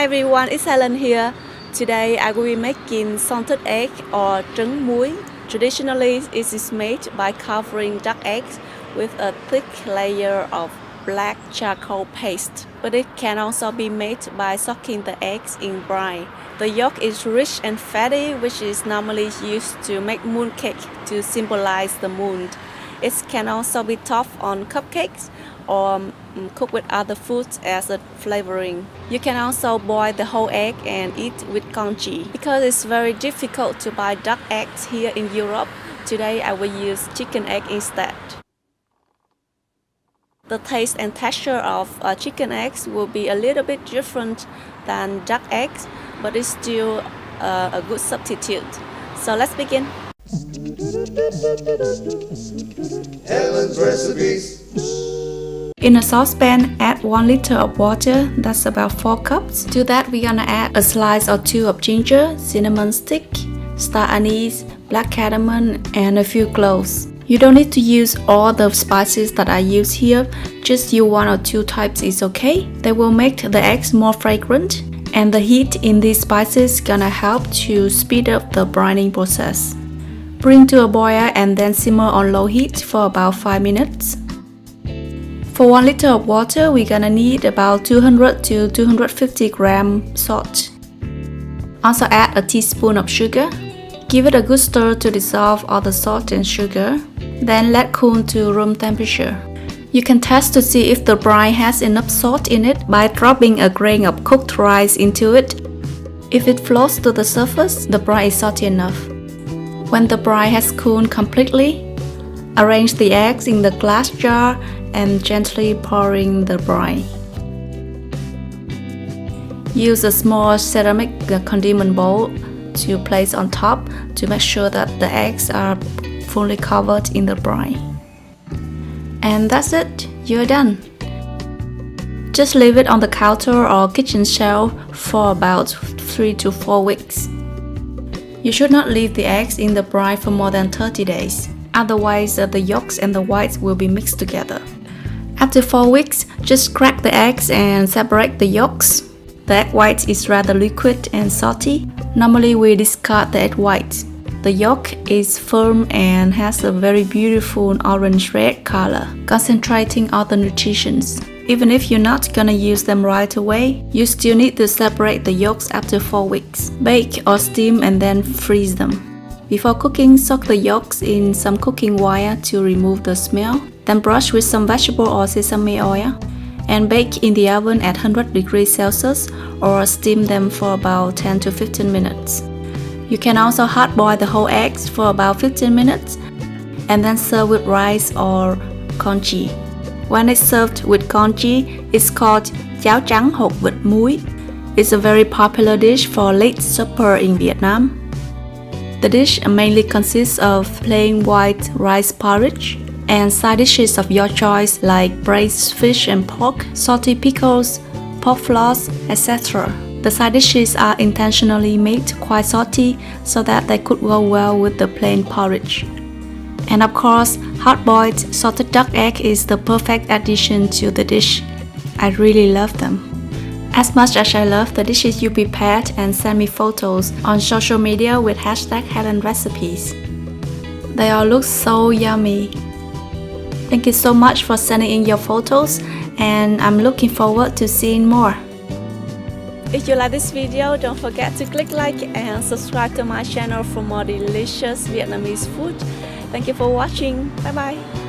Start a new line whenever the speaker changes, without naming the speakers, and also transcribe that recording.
everyone, it's Helen here. Today I will be making salted egg or trứng muối. Traditionally, it is made by covering duck eggs with a thick layer of black charcoal paste, but it can also be made by soaking the eggs in brine. The yolk is rich and fatty, which is normally used to make mooncake to symbolize the moon. It can also be topped on cupcakes or cooked with other foods as a flavoring. You can also boil the whole egg and eat with congee. Because it's very difficult to buy duck eggs here in Europe, today I will use chicken egg instead. The taste and texture of chicken eggs will be a little bit different than duck eggs, but it's still a good substitute. So let's begin.
Helen's Recipes.
In a saucepan, add 1 liter of water, that's about 4 cups. To that, we're gonna add a slice or 2 of ginger, cinnamon stick, star anise, black cardamom, and a few cloves. You don't need to use all the spices that I use here, just use 1 or 2 types is okay. They will make the eggs more fragrant, and the heat in these spices gonna help to speed up the brining process. Bring to a boil and then simmer on low heat for about 5 minutes. For 1 liter of water, we're gonna need about 200 to 250 gram salt. Also add a teaspoon of sugar. Give it a good stir to dissolve all the salt and sugar. Then let cool to room temperature. You can test to see if the brine has enough salt in it by dropping a grain of cooked rice into it. If it floats to the surface, the brine is salty enough. When the brine has cooled completely, arrange the eggs in the glass jar and gently pouring the brine. Use a small ceramic condiment bowl to place on top to make sure that the eggs are fully covered in the brine. And that's it, you're done. Just leave it on the counter or kitchen shelf for about 3 to 4 weeks. You should not leave the eggs in the brine for more than 30 days. Otherwise, the yolks and the whites will be mixed together. After 4 weeks, just crack the eggs and separate the yolks. The egg white is rather liquid and salty. Normally, we discard the egg white. The yolk is firm and has a very beautiful orange-red color, concentrating all the nutrition. Even if you're not gonna use them right away, you still need to separate the yolks after 4 weeks. Bake or steam and then freeze them. Before cooking, soak the yolks in some cooking wire to remove the smell. Then brush with some vegetable or sesame oil and bake in the oven at 100 degrees Celsius or steam them for about 10 to 15 minutes. You can also hard boil the whole eggs for about 15 minutes and then serve with rice or congee. When it's served with congee, it's called cháo trắng hột vịt muối. It's a very popular dish for late supper in Vietnam. The dish mainly consists of plain white rice porridge and side dishes of your choice like braised fish and pork, salty pickles, pork floss, etc. The side dishes are intentionally made quite salty so that they could go well with the plain porridge. And of course, hard-boiled salted duck egg is the perfect addition to the dish. I really love them. As much as I love the dishes you prepared, and send me photos on social media with hashtag Helen Recipes. They all look so yummy. Thank you so much for sending in your photos, and I'm looking forward to seeing more. If you like this video, don't forget to click like and subscribe to my channel for more delicious Vietnamese food. Thank you for watching. Bye bye.